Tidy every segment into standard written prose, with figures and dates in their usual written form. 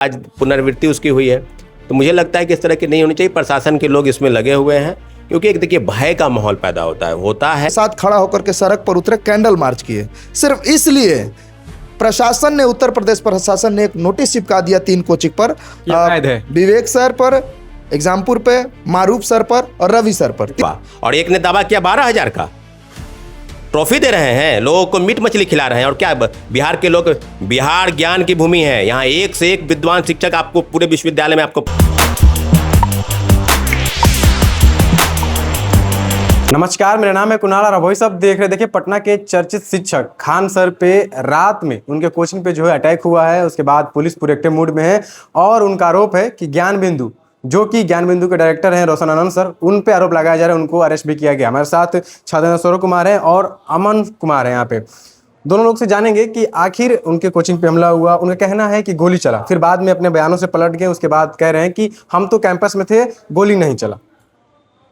आज पुनरावृत्ति उसकी हुई है। तो मुझे लगता है कि इस तरह की नहीं होनी चाहिए। प्रशासन के लोग इसमें लगे हुए हैं क्योंकि एक देखिए भय का माहौल पैदा होता है। साथ खड़ा होकर के सड़क पर उतरे, कैंडल मार्च किए। सिर्फ इसलिए प्रशासन ने, उत्तर प्रदेश प्रशासन ने एक नोटिस चिपका दिया 3 कोचिंग पर, विवेक सर पर, एग्जामपुर पे, मारूफ सर पर और रवि सर पर। और एक ने दावा किया 12,000 का ट्रॉफी दे रहे हैं, लोगों को मीट मछली खिला रहे हैं। और क्या बिहार के लोग, बिहार ज्ञान की भूमि है, यहाँ एक से एक विद्वान शिक्षक आपको पूरे विश्वविद्यालय में आपको। नमस्कार, मेरा नाम है कुणाल और अभी सब देख रहे। देखिए, पटना के चर्चित शिक्षक खान सर पे रात में उनके कोचिंग पे जो है अटैक हुआ है। उसके बाद पुलिस पूरे एक्टिव मूड में है और उनका आरोप है कि ज्ञान बिंदु, जो कि ज्ञान बिंदु के डायरेक्टर हैं रोशन आनंद सर, उन पे आरोप लगाया जा रहा है। उनको अरेस्ट भी किया गया। हमारे साथ छात्र सौरभ कुमार हैं और अमन कुमार हैं। यहाँ पे दोनों लोग से जानेंगे कि आखिर उनके कोचिंग पे हमला हुआ। उनका कहना है कि गोली चला, फिर बाद में अपने बयानों से पलट गए। उसके बाद कह रहे हैं कि हम तो कैंपस में थे, गोली नहीं चला।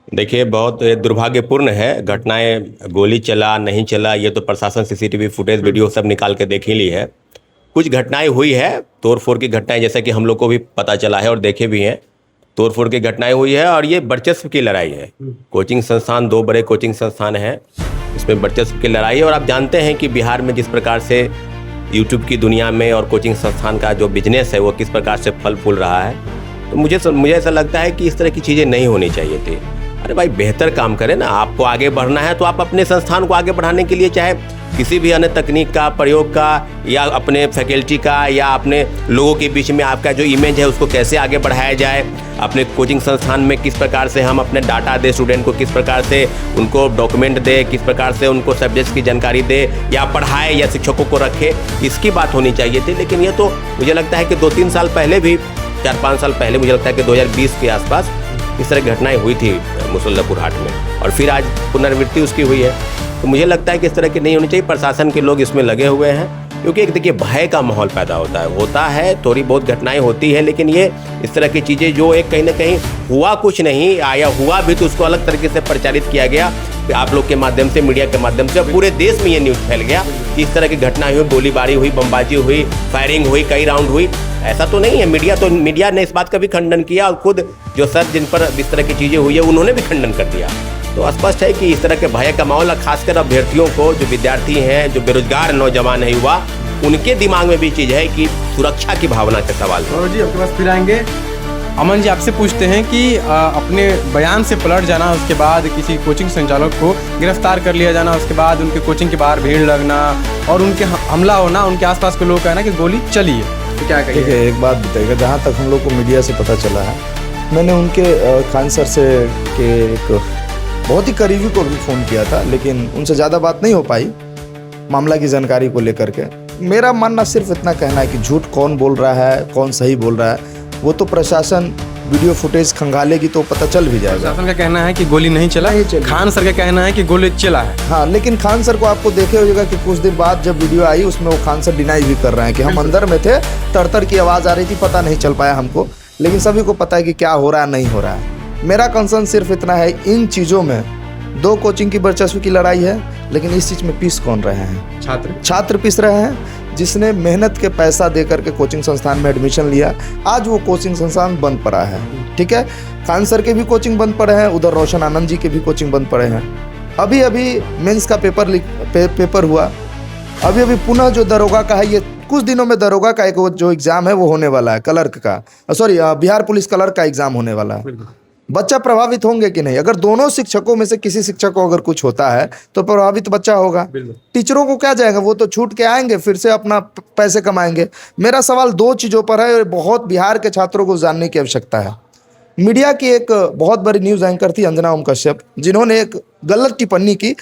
देखिए, बहुत दुर्भाग्यपूर्ण है घटनाएं। गोली चला नहीं चला ये तो प्रशासन सीसीटीवी फुटेज वीडियो सब निकाल के देख ही ली है। कुछ घटनाएं हुई है, तोड़फोड़ की घटनाएं, जैसे कि हम लोग को भी पता चला है और देखे भी हैं। तोड़फोड़ की घटनाएं हुई है और ये वर्चस्व की लड़ाई है। कोचिंग संस्थान, 2 बड़े कोचिंग संस्थान हैं, इसमें वर्चस्व की लड़ाई है। और आप जानते हैं कि बिहार में जिस प्रकार से यूट्यूब की दुनिया में और कोचिंग संस्थान का जो बिजनेस है वो किस प्रकार से फल फूल रहा है। तो मुझे ऐसा लगता है कि इस तरह की चीज़ें नहीं होनी चाहिए थी। अरे भाई, बेहतर काम करें ना। आपको आगे बढ़ना है तो आप अपने संस्थान को आगे बढ़ाने के लिए चाहे किसी भी अन्य तकनीक का प्रयोग का, या अपने फैकल्टी का, या अपने लोगों के बीच में आपका जो इमेज है उसको कैसे आगे बढ़ाया जाए, अपने कोचिंग संस्थान में किस प्रकार से हम अपने डाटा दे, स्टूडेंट को किस प्रकार से उनको डॉक्यूमेंट दे, किस प्रकार से उनको सब्जेक्ट्स की जानकारी दे, या पढ़ाए या शिक्षकों को रखे, इसकी बात होनी चाहिए थी। लेकिन ये तो मुझे लगता है कि 2-3 साल पहले भी, 4-5 साल पहले, मुझे लगता है कि 2020 के आसपास इस तरह घटनाएं हुई थी मुसल्लापुर हाट में, और फिर आज पुनरावृत्ति उसकी हुई है। तो मुझे लगता है कि इस तरह की नहीं होनी चाहिए। प्रशासन के लोग इसमें लगे हुए हैं क्योंकि एक देखिए भय का माहौल पैदा होता है। थोड़ी बहुत घटनाएं होती है, लेकिन ये इस तरह की चीज़ें जो एक कहीं ना कहीं हुआ कुछ नहीं, आया हुआ भी तो उसको अलग तरीके से प्रचारित किया गया आप लोग के माध्यम से, मीडिया के माध्यम से। पूरे देश में ये न्यूज़ फैल गया कि इस तरह की घटना हुई, गोलीबारी हुई, बमबाजी हुई, फायरिंग हुई, कई राउंड हुई। ऐसा तो नहीं है। मीडिया ने इस बात का भी खंडन किया और खुद जो सर जिन पर इस तरह की चीज़ें हुई है उन्होंने भी खंडन कर दिया। तो स्पष्ट है कि इस तरह के भय का माहौल, खासकर अभ्यर्थियों को, जो विद्यार्थी हैं, जो बेरोजगार नौजवान है, युवा, उनके दिमाग में भी चीज़ है कि सुरक्षा की भावना का सवाल है। जी, आपके पास फिर आएंगे। अमन जी, आपसे पूछते हैं कि अपने बयान से पलट जाना, उसके बाद किसी कोचिंग संचालक को गिरफ्तार कर लिया जाना, उसके बाद उनके कोचिंग के बाहर भीड़ लगना और उनके हमला होना, उनके आसपास के लोग कहना कि गोली चली है, तो क्या कहिए? ठीक है, एक बात बताइएगा। जहाँ तक हम लोग को मीडिया से पता चला है, मैंने उनके खान सर से के एक बहुत ही करीबी को भी फ़ोन किया था, लेकिन उनसे ज़्यादा बात नहीं हो पाई मामला की जानकारी को लेकर के। मेरा मानना सिर्फ इतना कहना है कि झूठ कौन बोल रहा है, कौन सही बोल रहा है, वो तो प्रशासन वीडियो फुटेज खंगालेगी तो पता चल भी जाएगा। प्रशासन का कहना है कि गोली नहीं चला, खान सर का कहना है कि गोली चला है। हाँ, लेकिन खान सर को आपको देखे होगा कि कुछ दिन बाद जब वीडियो आई उसमें वो खान सर डिनाई भी कर रहे हैं कि हम अंदर में थे, तर की आवाज़ आ रही थी, पता नहीं चल पाया हमको। लेकिन सभी को पता है कि क्या हो रहा है, नहीं हो रहा है। मेरा कंसर्न सिर्फ इतना है, इन चीज़ों में 2 कोचिंग की वर्चस्व की लड़ाई है, लेकिन इस चीज़ में पीस कौन रहे हैं? छात्र पीस रहे हैं। जिसने मेहनत के पैसा दे करके कोचिंग संस्थान में एडमिशन लिया, आज वो कोचिंग संस्थान बंद पड़ा है। ठीक है, खान सर के भी कोचिंग बंद पड़े हैं, उधर रोशन आनंद जी के भी कोचिंग बंद पड़े हैं। अभी मेंस का पेपर हुआ, अभी पुनः जो दरोगा का है, ये कुछ दिनों में दरोगा का एक जो एग्ज़ाम है वो होने वाला है, क्लर्क का, बिहार पुलिस क्लर्क का एग्ज़ाम होने वाला है। बच्चा प्रभावित होंगे कि नहीं? अगर दोनों शिक्षकों में से किसी शिक्षक को अगर कुछ होता है तो प्रभावित बच्चा होगा। टीचरों को क्या जाएगा, वो तो छूट के आएंगे, फिर से अपना पैसे कमाएंगे। मेरा सवाल 2 चीज़ों पर है, बहुत बिहार के छात्रों को जानने की आवश्यकता है। मीडिया की एक बहुत बड़ी न्यूज़ एंकर थी अंजना ओम कश्यप, जिन्होंने एक गलत टिप्पणी की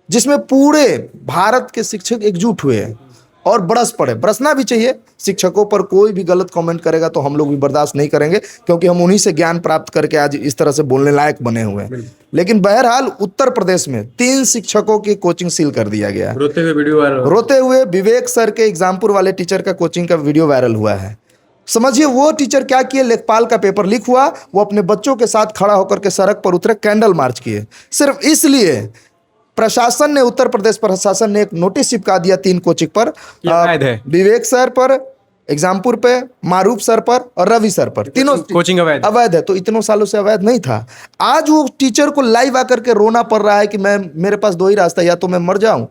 जिसमें पूरे भारत के शिक्षक एकजुट हुए हैं और बरसना भी चाहिए। शिक्षकों पर कोई भी गलत कमेंट करेगा तो हम लोग भी बर्दाश्त नहीं करेंगे, क्योंकि हम उन्हीं से ज्ञान प्राप्त करके आज इस तरह से बोलने लायक बने हुए हैं। लेकिन बहरहाल उत्तर प्रदेश में 3 शिक्षकों की कोचिंग सील कर दिया गया। रोते हुए विवेक सर के एग्जामपुर वाले टीचर का कोचिंग का वीडियो वायरल हुआ है। समझिए वो टीचर क्या किए, लेखपाल का पेपर लीक हुआ, वो अपने बच्चों के साथ खड़ा होकर के सड़क पर उतरे, कैंडल मार्च किए। सिर्फ इसलिए प्रशासन ने, उत्तर प्रदेश प्रशासन ने एक नोटिस चिपका दिया 3 कोचिंग पर, विवेक सर पर, एग्जामपुर पे, मारूफ सर पर और रवि सर पर, तीनों कोचिंग अवैध अवैध है। तो इतनों सालों से अवैध नहीं था। आज वो टीचर को लाइव आकर के रोना पड़ रहा है कि मेरे पास दो ही रास्ता है, या तो मैं मर जाऊं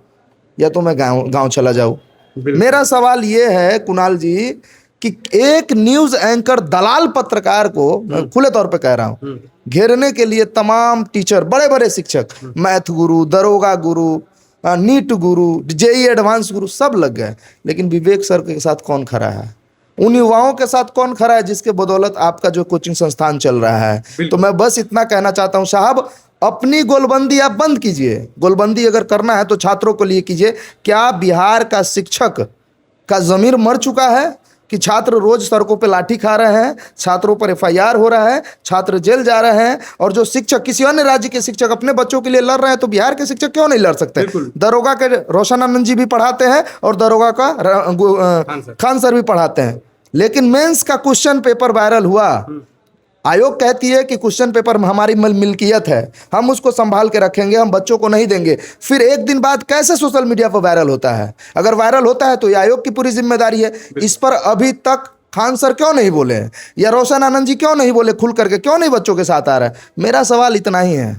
या तो मैं गांव चला जाऊं। मेरा सवाल ये है कुणाल जी कि एक न्यूज एंकर दलाल पत्रकार को, मैं खुले तौर पे कह रहा हूं, घेरने के लिए तमाम टीचर, बड़े बड़े शिक्षक, मैथ गुरु, दरोगा गुरु, नीट गुरु, जेई एडवांस गुरु सब लग गए, लेकिन विवेक सर के साथ कौन खड़ा है? उन युवाओं के साथ कौन खड़ा है जिसके बदौलत आपका जो कोचिंग संस्थान चल रहा है? तो मैं बस इतना कहना चाहता हूं साहब, अपनी गोलबंदी आप बंद कीजिए। गोलबंदी अगर करना है तो छात्रों को लिए कीजिए। क्या बिहार का शिक्षक का ज़मीर मर चुका है कि छात्र रोज सड़कों पे लाठी खा रहे हैं, छात्रों पर एफआईआर हो रहा है, छात्र जेल जा रहे हैं, और जो शिक्षक, किसी अन्य राज्य के शिक्षक अपने बच्चों के लिए लड़ रहे हैं, तो बिहार के शिक्षक क्यों नहीं लड़ सकते? दरोगा के रोशन आनंद जी भी पढ़ाते हैं और दरोगा का खान सर भी पढ़ाते हैं। लेकिन मेंस का क्वेश्चन पेपर वायरल हुआ, आयोग कहती है कि क्वेश्चन पेपर हमारी मिल्कियत है, हम उसको संभाल के रखेंगे, हम बच्चों को नहीं देंगे। फिर एक दिन बाद कैसे सोशल मीडिया पर वायरल होता है? अगर वायरल होता है तो ये आयोग की पूरी जिम्मेदारी है। इस पर अभी तक खान सर क्यों नहीं बोले हैं, या रोशन आनंद जी क्यों नहीं बोले खुल करके, क्यों नहीं बच्चों के साथ आ रहा है? मेरा सवाल इतना ही है,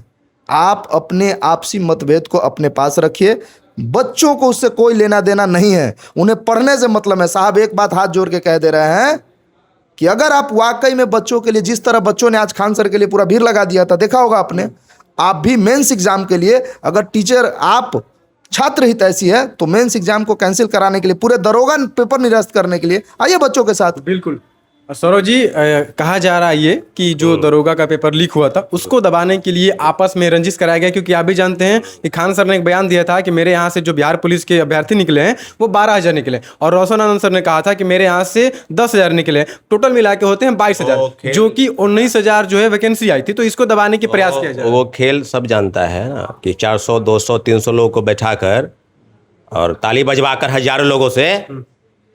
आप अपने आपसी मतभेद को अपने पास रखिए, बच्चों को उससे कोई लेना देना नहीं है, उन्हें पढ़ने से मतलब है। साहब एक बात हाथ जोड़ के कह दे रहे हैं कि अगर आप वाकई में बच्चों के लिए, जिस तरह बच्चों ने आज खान सर के लिए पूरा भीड़ लगा दिया था, देखा होगा आपने, आप भी मेंस एग्जाम के लिए अगर टीचर, आप छात्र हित ऐसी है तो मेंस एग्जाम को कैंसिल कराने के लिए, पूरे दरोगा पेपर निरस्त करने के लिए आइए बच्चों के साथ। बिल्कुल। सौरभ जी, कहा जा रहा है ये कि जो दरोगा का पेपर लीक हुआ था उसको दबाने के लिए आपस में रंजिश कराया गया, क्योंकि आप भी जानते हैं कि खान सर ने एक बयान दिया था कि मेरे यहाँ से जो बिहार पुलिस के अभ्यर्थी निकले हैं वो 12,000 निकले, और रोशन आनंद सर ने कहा था कि मेरे यहाँ से 10,000 निकले, टोटल मिला के होते हैं 22,000, जो कि 19,000 जो है वैकेंसी आई थी। तो इसको दबाने की प्रयास किया जाए। वो खेल सब जानता है ना कि 400, 200, 300 लोगों को बैठाकर और ताली बजवाकर हजारों लोगों से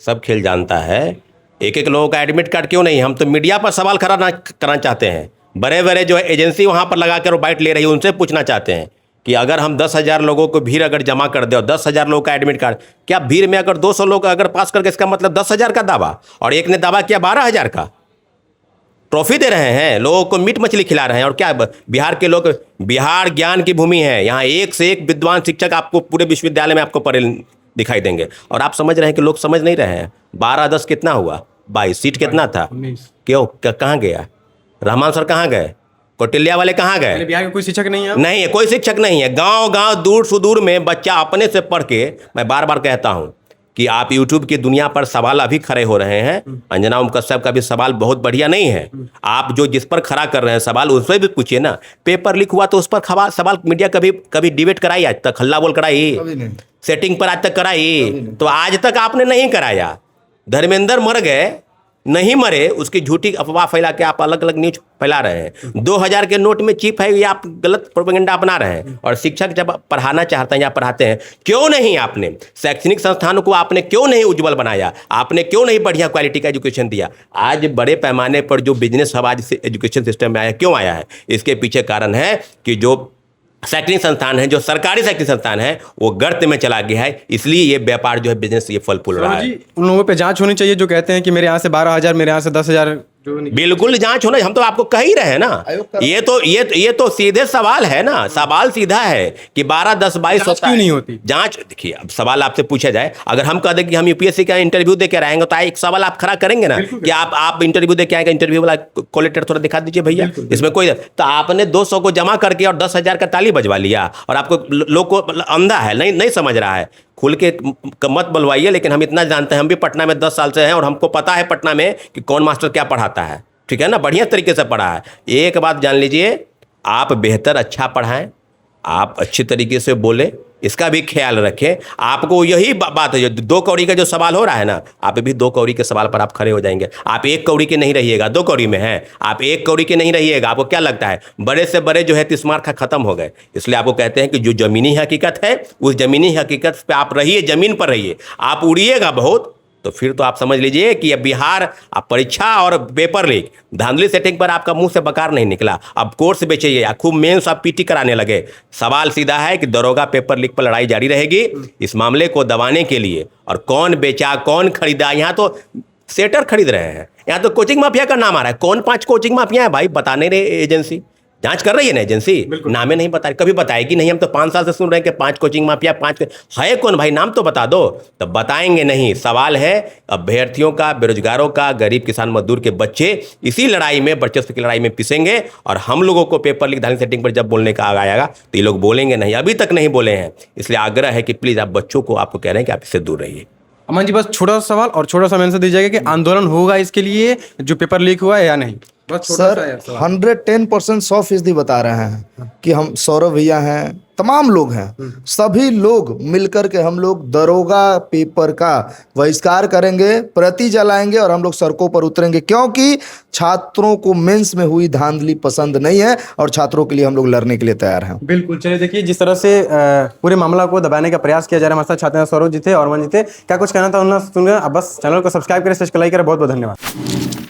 सब खेल जानता है। एक एक लोगों का एडमिट कार्ड क्यों नहीं? हम तो मीडिया पर सवाल करना चाहते हैं। बड़े बड़े जो एजेंसी वहाँ पर लगा कर बाइट ले रही है उनसे पूछना चाहते हैं कि अगर हम 10,000 लोगों को भीड़ अगर जमा कर दे और 10,000 लोगों का एडमिट कार्ड, क्या भीड़ में अगर 200 लोग अगर पास करके, इसका मतलब 10,000 का दावा, और एक ने दावा किया 12,000 का। ट्रॉफी दे रहे हैं, लोगों को मीट मछली खिला रहे हैं। और क्या बिहार के लोग, बिहार ज्ञान की भूमि है, यहाँ एक से एक विद्वान शिक्षक आपको पूरे विश्वविद्यालय में आपको पढ़े दिखाई देंगे, और आप समझ रहे हैं कि लोग समझ नहीं रहे हैं। 12-10 कितना हुआ? 22। सीट कितना था? 19। क्यों? कहाँ गया रहमान सर? कहाँ गए? कौटिल्या वाले कहाँ गए? बिहार के कोई शिक्षक नहीं है? नहीं है, कोई शिक्षक नहीं है। गांव गांव दूर सुदूर में बच्चा अपने से पढ़ के, मैं बार बार कहता हूं कि आप यूट्यूब की दुनिया पर सवाल अभी खड़े हो रहे हैं। अंजना ओम कश्यप का भी सवाल बहुत बढ़िया नहीं है। आप जो जिस पर खड़ा कर रहे हैं सवाल, उससे भी पूछिए ना। पेपर लीक हुआ तो उस पर सवाल मीडिया कभी डिबेट कराई? आज तक हल्ला बोल कराई? सेटिंग पर आज तक कराई? तो आज तक आपने नहीं कराया। धर्मेंद्र मर गए, नहीं मरे, उसकी झूठी अफवाह फैला के आप अलग अलग न्यूज फैला रहे हैं। 2,000 के नोट में चिप है, ये आप गलत प्रोपेगेंडा अपना रहे हैं। और शिक्षक जब पढ़ाना चाहते हैं या पढ़ाते हैं, क्यों नहीं आपने शैक्षणिक संस्थानों को आपने क्यों नहीं उज्जवल बनाया? आपने क्यों नहीं बढ़िया क्वालिटी का एजुकेशन दिया? आज बड़े पैमाने पर जो बिजनेस अब आज से एजुकेशन सिस्टम में आया, क्यों आया है? इसके पीछे कारण है कि जो शैक्षणिक संस्थान है, जो सरकारी शैक्षणिक संस्थान है, वो गर्त में चला गया है। इसलिए ये व्यापार जो है, बिजनेस, ये फल फूल रहा है। उन लोगों पे जांच होनी चाहिए जो कहते हैं कि मेरे यहाँ से 12,000, मेरे यहाँ से 10,000। बिल्कुल जांच होना, हम तो आपको कह ही रहे हैं ना। ये तो सीधे सवाल है ना, सवाल सीधा है कि 12, 10, 22 क्यों नहीं होती जांच? देखिए, अब सवाल आपसे पूछा जाए, अगर हम कह दें कि हम यूपीएससी का इंटरव्यू दे के आएंगे, तो एक सवाल आप खड़ा करेंगे ना कि आप इंटरव्यू दे के आएंगे, इंटरव्यू वाला कोलेटर थोड़ा दिखा दीजिए भैया, इसमें कोई। तो आपने 200 को जमा करके और 10,000 का ताली बजवा लिया, और आपको लोग को अंधा है, नहीं समझ रहा है। खुल के मत बुलवाइए, लेकिन हम इतना जानते हैं, हम भी पटना में 10 साल से हैं, और हमको पता है पटना में कि कौन मास्टर क्या पढ़ाता है। ठीक है ना, बढ़िया तरीके से पढ़ा है। एक बात जान लीजिए, आप बेहतर अच्छा पढ़ाएं, आप अच्छी तरीके से बोले, इसका भी ख्याल रखें। आपको यही बात है, जो 2 कौड़ी का जो सवाल हो रहा है ना, आप भी 2 कौड़ी के सवाल पर आप खड़े हो जाएंगे। आप 1 कौड़ी के नहीं रहिएगा, 2 कौड़ी में हैं। आप 1 कौड़ी के नहीं रहिएगा। आपको क्या लगता है बड़े से बड़े जो है तिस्मार खा खत्म हो गए? इसलिए आपको कहते हैं कि जो ज़मीनी हकीकत है, उस ज़मीनी हकीकत पे आप रहिए, ज़मीन पर रहिए। आप उड़िएगा बहुत तो फिर तो आप समझ लीजिए कि अब बिहार आप परीक्षा और पेपर लीक, धांधली सेटिंग पर आपका मुंह से बकार नहीं निकला। अब कोर्स बेचिए या खूब मेंस आप पीटी कराने लगे। सवाल सीधा है कि दरोगा पेपर लीक पर लड़ाई जारी रहेगी। इस मामले को दबाने के लिए, और कौन बेचा, कौन खरीदा, यहाँ तो सेटर खरीद रहे हैं। यहाँ तो कोचिंग माफिया का नाम आ रहा है। कौन 5 कोचिंग माफिया है भाई? बता नहीं रहे एजेंसी। जांच कर रही है ना एजेंसी, नामे नहीं बता रही, कभी बताएगी नहीं। हम तो 5 साल से सुन रहे हैं कि 5 कोचिंग माफिया, 5 है कौन भाई? नाम तो बता दो। तो बताएंगे नहीं। सवाल है अभ्यर्थियों का, बेरोजगारों का, गरीब किसान मजदूर के बच्चे इसी लड़ाई में, वर्चस्व की लड़ाई में पिसेंगे। और हम लोगों को पेपर लीक धानी सेटिंग पर जब बोलने का आएगा तो ये लोग बोलेंगे नहीं, अभी तक नहीं बोले हैं। इसलिए आग्रह है कि प्लीज़ आप बच्चों को, आपको कह रहे हैं कि आप इससे दूर रहिए। अमन जी, बस छोटा सा सवाल और छोटा सा आंसर दीजिएगा कि आंदोलन होगा इसके लिए जो पेपर लीक हुआ है या नहीं? बस छोटा सा यार सर सवाल। 110% 100% बता रहे हैं कि हम, सौरभ भैया हैं, तमाम लोग हैं, सभी लोग मिलकर के हम लोग दरोगा पेपर का बहिष्कार करेंगे, प्रति जलाएंगे और हम लोग सड़कों पर उतरेंगे, क्योंकि छात्रों को मेंस में हुई धांधली पसंद नहीं है और छात्रों के लिए हम लोग लड़ने के लिए तैयार हैं। बिल्कुल। चलिए देखिए, जिस तरह से पूरे मामला को दबाने का प्रयास किया जा रहा है, हमारे साथ छात्र सौरभ जी थे और अमन जी थे। क्या कुछ कहना था उन्होंने सुन गए। अब बस चैनल को सब्सक्राइब करें, लाइक करें। बहुत बहुत धन्यवाद।